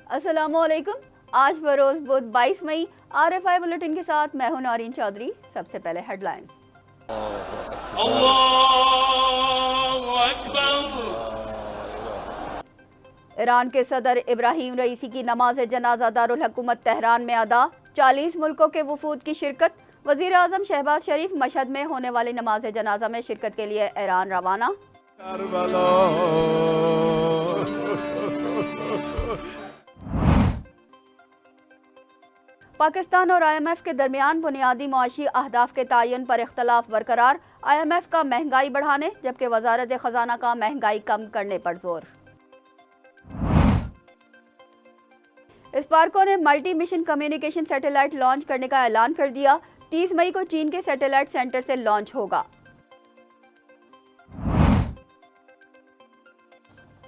अस्सलाम वालेकुम। आज बरोज बुध 22 मई RFI बुलेटिन के साथ मैं हूं नौरीन चौधरी। सबसे पहले हेडलाइंस। अल्लाहु अकबर। ईरान के सदर इब्राहिम रईसी की नमाज जनाजा दारुल हुकूमत तेहरान में अदा। 40 मुल्कों के वफूद की शिरकत। वजीर आजम शहबाज शरीफ मशहद में होने वाली नमाज जनाजा में शिरकत के लिए ईरान रवाना। पाकिस्तान और IMF के दरमियान बुनियादी मुआशी अहदाफ के तयन पर इख्तलाफ बरकरार। IMF का महंगाई बढ़ाने जबकि वजारत खजाना का महंगाई कम करने पर जोर। स्पार्को ने multi mission communication satellite launch करने का ऐलान कर दिया। 30 मई को चीन के सैटेलाइट सेंटर से लॉन्च होगा।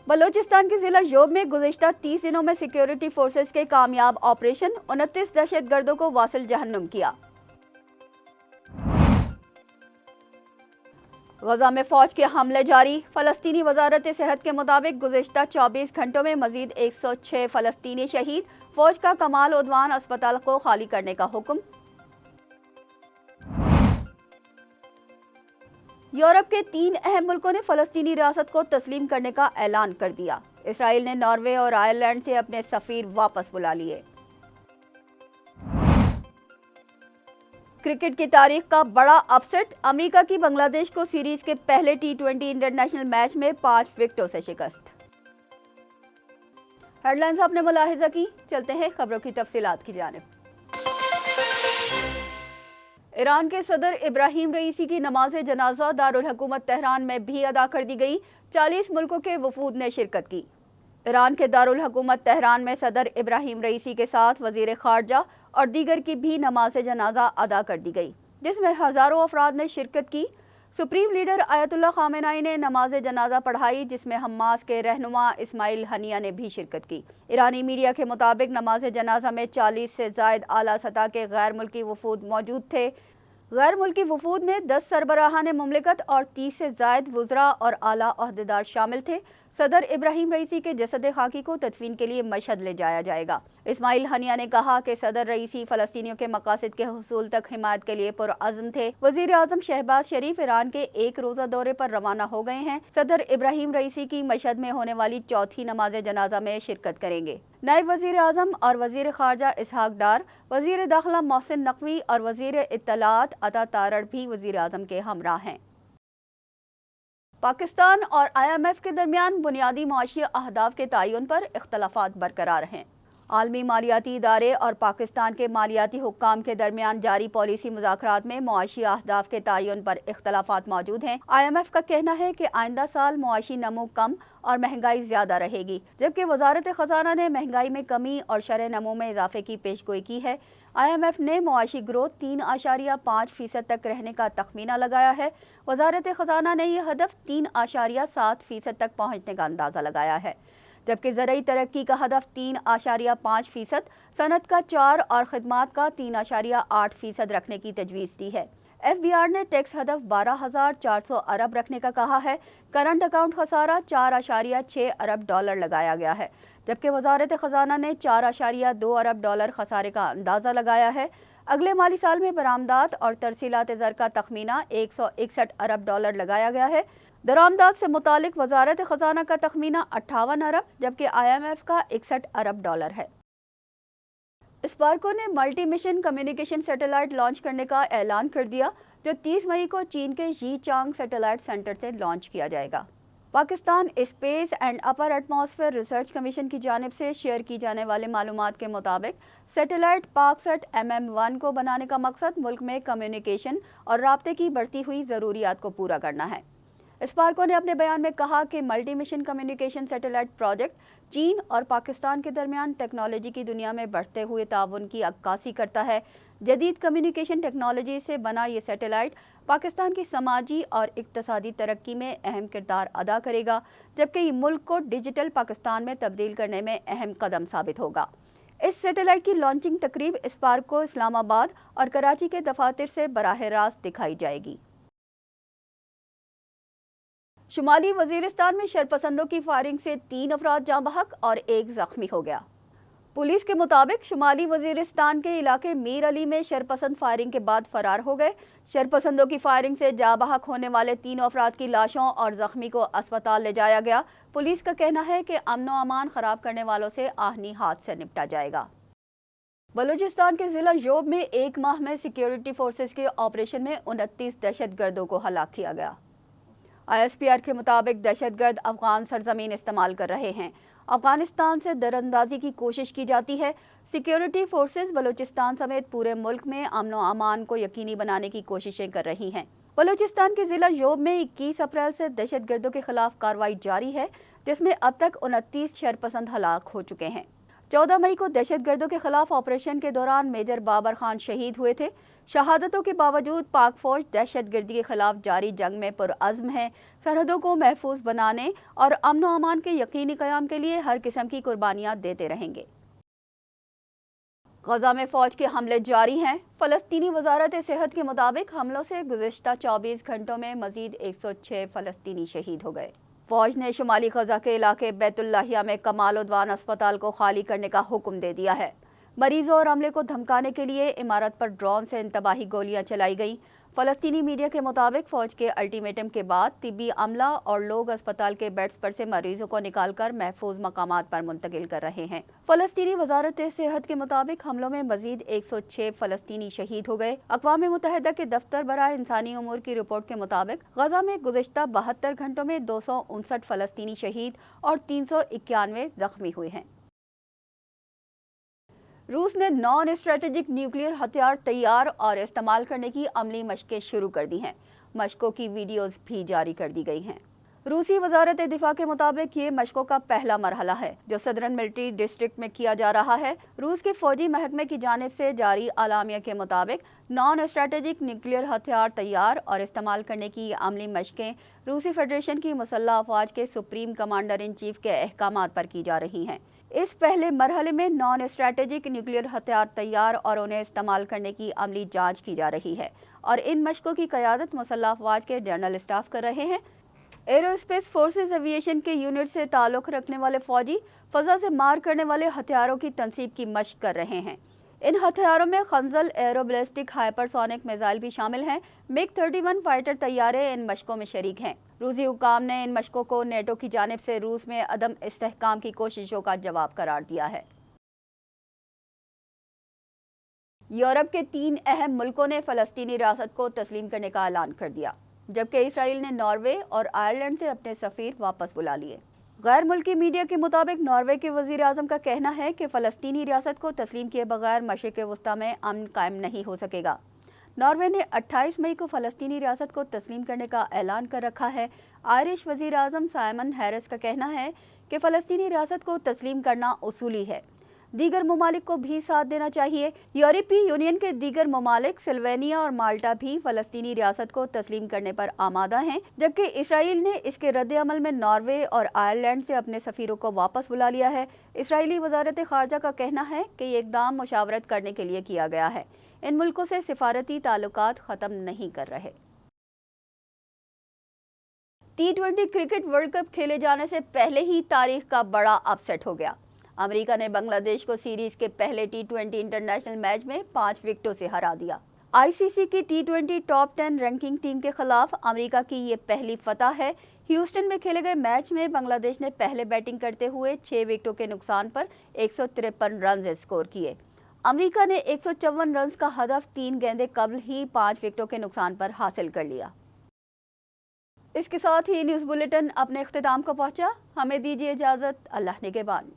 बलोचिस्तान के जिला योब में गुज़िश्ता 30 दिनों में सिक्योरिटी फोर्सेस के कामयाब ऑपरेशन। 29 दहशतगर्दों को वासिल जहन्नुम किया। गजा में फौज के हमले जारी। फ़लस्तीनी वजारत सेहत के मुताबिक गुज़िश्ता 24 घंटों में मजीद 106 फ़लस्तीनी शहीद। फौज का कमाल उद्वान अस्पताल को खाली करने का हुक्म। यूरोप के 3 अहम मुल्कों ने फ़लस्तीनी रियासत को तस्लीम करने का ऐलान कर दिया। इसराइल ने नॉर्वे और आयरलैंड से अपने सफ़ीर वापस बुला लिए। क्रिकेट की तारीख का बड़ा अपसेट। अमेरिका की बांग्लादेश को सीरीज के पहले T20 इंटरनेशनल मैच में 5 विकेटों से शिकस्त। हेडलाइंस आपने मुलाहिजा की। चलते हैं खबरों की तफसीलात की जानिब। ईरान के सदर इब्राहिम रईसी की नमाज जनाजा दारुल हुकूमत तेहरान में भी अदा कर दी गई। 40 मुल्कों के वफूद ने शिरकत की। ईरान के दारुल हुकूमत तेहरान में सदर इब्राहिम रईसी के साथ वजीर खारजा और दीगर की भी नमाज जनाजा अदा कर दी गई, जिसमें हज़ारों अफराद ने शिरकत की। सुप्रीम लीडर आयतुल्लाह खामेनी ने नमाज जनाजा पढ़ाई, जिसमें हमास के रहनुमा इस्माइल हनिया ने भी शिरकत की। ईरानी मीडिया के मुताबिक नमाज जनाजा में 40 से ज़ायद आला सतह के गैर मुल्की वफूद मौजूद थे। गैर मुल्की वफूद में 10 सरबराहान मुमलिकत और 30 से ज़ायद वुज़रा और आला ओहदेदार शामिल थे। सदर इब्राहिम रईसी के जसद खाकी को तदफीन के लिए मशहद ले जाया जाएगा। इस्माइल हनिया ने कहा कि सदर रईसी फ़लस्तीनियों के मकासद के हुसूल तक हिमायत के लिए पुरअज़्म थे। वज़ीर आज़म शहबाज शरीफ ईरान के एक रोज़ा दौरे पर रवाना हो गए हैं। सदर इब्राहिम रईसी की मशहद में होने वाली चौथी नमाज जनाजा में शिरकत करेंगे। नायब वज़ीर आज़म और वज़ीर खारजा इसहाक डार, वज़ीर दाखिला मोहसिन नकवी और वज़ीर इत्तलात अता तारड़ भी वज़ीर आज़म के हमराह हैं। पाकिस्तान और IMF के दरमियान बुनियादी मुआशी अहदाफ के तयन पर इख्तलाफात बरकरार हैं। आलमी मालियाती इदारे और पाकिस्तान के मालियाती हुक्काम के दरमियान जारी पॉलिसी मुज़ाकरात में मुआशी अहदाफ के तयन पर इख्तलाफात मौजूद हैं। IMF का कहना है कि आइंदा साल मुआशी नमू कम और महंगाई ज़्यादा रहेगी, जबकि वजारत ख़जाना ने महंगाई में कमी और शरह नमू में इजाफे की पेशगोई की है। IMF ने मुआशी ग्रोथ 3.5% तक रहने का तखमीना लगाया है। वजारत ख़जाना ने यह हदफ 3.7% तक पहुँचने का अंदाज़ा लगाया है, जबकि ज़रई तरक्की का हदफ 3.5%, सनत का 4% और खिदमात का 3.8% रखने की तजवीज़ दी है। FBR ने टैक्स हदफ 12,400 अरब रखने का कहा है। करंट अकाउंट खसारा 4.6 अरब डॉलर लगाया गया है, जबकि वजारत ख़जाना ने 4.2 अरब डॉलर खसारे का अंदाज़ा लगाया है। अगले माली साल में बरामदात और तरसीलात ज़र का तखमीना 161 अरब डॉलर लगाया गया है। दरामदात से मुतालिक वजारत ख़जाना का तखमीना 58 अरब जबकि IMF का 61 अरब डॉलर है। स्पार्को ने multi mission communication satellite launch करने का ऐलान कर दिया, जो 30 मई को चीन के ज़ीचांग सैटेलाइट सेंटर से लॉन्च किया जाएगा। Pakistan space and upper atmosphere research commission की जानिब से शेयर की जाने वाले मालूमात के मुताबिक सैटेलाइट पाकसैट MM1 को बनाने का मकसद मुल्क में कम्युनिकेशन और राब्ते की बढ़ती हुई ज़रूरियात को पूरा करना है। स्पार्को ने अपने बयान में कहा कि multi mission communication satellite project चीन और पाकिस्तान के दरमियान टेक्नोलॉजी की दुनिया में बढ़ते हुए ताउन की अक्कासी करता है। जदीद कम्युनिकेशन टेक्नोलॉजी से बना ये सैटेलाइट पाकिस्तान की समाजी और इक्तसादी तरक्की में अहम किरदार अदा करेगा, जबकि ये मुल्क को डिजिटल पाकिस्तान में तब्दील करने में अहम कदम साबित होगा। इस सैटेलाइट की लॉन्चिंग तकरीब स्पार्को इस्लामाबाद और कराची के दफातर से बराह रास्त दिखाई जाएगी। शुमाली वजीरिस्तान में शरपसंदों की फायरिंग से 3 अफराद जाँ बहक और 1 जख्मी हो गया। पुलिस के मुताबिक शुमाली वजीरिस्तान के इलाके मीर अली में शरपसंद फायरिंग के बाद फरार हो गए। शरपसंदों की फायरिंग से जाबहक होने वाले 3 अफराद की लाशों और जख्मी को अस्पताल ले जाया गया। पुलिस का कहना है कि अमन व अमान खराब करने वालों से आहनी हाथ से निपटा जाएगा। बलूचिस्तान के जिला योब में 1 माह में सिक्योरिटी फोर्सेस के ऑपरेशन में 29 दहशतगर्दों को हलाक किया गया। ISPR के मुताबिक दहशतगर्द अफगान सरजमीन इस्तेमाल कर रहे हैं। अफगानिस्तान से दरअंदाजी की कोशिश की जाती है। सिक्योरिटी फोर्सेस बलूचिस्तान समेत पूरे मुल्क में अमन व अमान को यकीनी बनाने की कोशिशें कर रही हैं। बलूचिस्तान के जिला योब में 21 अप्रैल से दहशतगर्दों के खिलाफ कार्रवाई जारी है, जिसमें अब तक 29 शरपसंद हलाक हो चुके हैं। 14 मई को दहशतगर्दों के खिलाफ ऑपरेशन के दौरान मेजर बाबर खान शहीद हुए थे। शहादतों के बावजूद पाक फौज दहशतगर्दी के खिलाफ जारी जंग में पुरअज़्म है। सरहदों को महफूज बनाने और अमन व अमान के यकीनी क़याम के लिए हर किस्म की कुर्बानियाँ देते रहेंगे। गजा में फौज के हमले जारी हैं। फ़लस्तीनी वज़ारत सेहत के मुताबिक हमलों से गुज़िश्ता 24 घंटों में मज़ीद 106 फ़लस्तीनी शहीद हो गए। फौज ने शुमाली गजा के इलाके बैतुल्लाहिया में कमाल उद्वान अस्पताल को खाली करने का हुक्म दे दिया है। मरीजों और अमले को धमकाने के लिए इमारत पर ड्रोन से इंतबाही गोलियां चलाई गई। फ़लस्तीनी मीडिया के मुताबिक फ़ौज के अल्टीमेटम के बाद तिब्बी अमला और लोग अस्पताल के बेड्स पर से मरीजों को निकालकर महफूज मकामात पर मुंतकिल कर रहे हैं। फ़लस्तीनी वज़ारत सेहत के मुताबिक हमलों में मज़ीद 106 फ़लस्तीनी शहीद हो गए। अक़वाम मुत्तहिदा के दफ्तर बराए इंसानी उमूर की रिपोर्ट के मुताबिक गजा में गुज़िश्ता 72 घंटों में 259 फ़लस्तीनी शहीद और 391 ज़ख्मी हुए हैं। रूस ने नॉन स्ट्रेटेजिक न्यूक्लियर हथियार तैयार और इस्तेमाल करने की अमली मशकें शुरू कर दी हैं। मशकों की वीडियोज़ भी जारी कर दी गई हैं। रूसी वज़ारत दिफा के मुताबिक ये मशकों का पहला मरहला है, जो सदरन मिलिट्री डिस्ट्रिक्ट में किया जा रहा है। रूस के फौजी महकमे की जानिब से जारी आलामिया के मुताबिक नॉन स्ट्रेटेजिक न्यूक्लियर हथियार तैयार और इस्तेमाल करने की ये अमली मशकें रूसी फेडरेशन की मुसल्लह अफवाज के सुप्रीम कमांडर इन चीफ के अहकामात पर की जा रही हैं। इस पहले मरहले में नॉन स्ट्रेटेजिक न्यूक्लियर हथियार तैयार और उन्हें इस्तेमाल करने की अमली जांच की जा रही है और इन मशकों की क़यादत मुसल्लह अफवाज के जनरल स्टाफ कर रहे हैं। एरोस्पेस फोर्सेस एविएशन के यूनिट से ताल्लुक़ रखने वाले फ़ौजी फ़ज़ा से मार करने वाले हथियारों की तनसीब की मशक कर रहे हैं। इन हथियारों में खंजल एरोबलिस्टिक हाइपरसोनिक मिसाइल भी शामिल हैं। MiG-31 फाइटर तैयारे इन मशकों में शरीक हैं। रूसी हुकाम ने इन मशकों को नेटो की जानिब से रूस में अदम इस्तेहकाम की कोशिशों का जवाब करार दिया है। यूरोप के 3 अहम मुल्कों ने फ़लस्तीनी रियासत को तस्लीम करने का ऐलान कर दिया, जबकि इसराइल ने नॉर्वे और आयरलैंड से अपने सफ़ीर वापस बुला लिए। गैर मुल्की मीडिया के मुताबिक नॉर्वे के वज़ीर आज़म का कहना है कि फ़लस्तीनी रियासत को तस्लीम किए बगैर मशरिक़ वस्ता में अमन कायम नहीं हो सकेगा। नॉर्वे ने 28 मई को फ़लस्तीनी रियासत को तस्लीम करने का ऐलान कर रखा है। आयरिश वज़ीर आज़म साइमन हैरिस का कहना है कि फ़लस्तीनी रियासत को तस्लीम करना उसूली है, दीगर ममालिक को भी साथ देना चाहिए। यूरोपीय यूनियन के दीगर ममालिक स्लोवेनिया और माल्टा भी फ़लस्तीनी रियासत को तस्लीम करने पर आमादा हैं, जबकि इसराइल ने इसके रद्द अमल में नॉर्वे और आयरलैंड से अपने सफ़ीरों को वापस बुला लिया है। इसराइली वज़ारत ख़ारजा का कहना है कि ये इक़दाम मुशावरत करने के लिए किया गया है। इन मुल्कों से सिफारती ताल्लुकात ख़त्म नहीं कर रहे। T20 क्रिकेट वर्ल्ड कप खेले जाने से पहले ही तारीख का बड़ा अपसेट हो गया। अमेरिका ने बांग्लादेश को सीरीज के पहले T20 इंटरनेशनल मैच में 5 विकेटों से हरा दिया। ICC की T20 टॉप 10 रैंकिंग टीम के खिलाफ अमेरिका की ये पहली फतह है। ह्यूस्टन में खेले गए मैच में बांग्लादेश ने पहले बैटिंग करते हुए 6 विकेटों के नुकसान पर 153 रन स्कोर किए। अमेरिका ने 154 रन का हदफ 3 गेंदें कबल ही 5 विकेटों के नुकसान पर हासिल कर लिया। इसके साथ ही न्यूज़ बुलेटिन अपने इख्तिताम को पहुंचा। हमें दीजिए इजाज़त। अल्लाह निगहबान।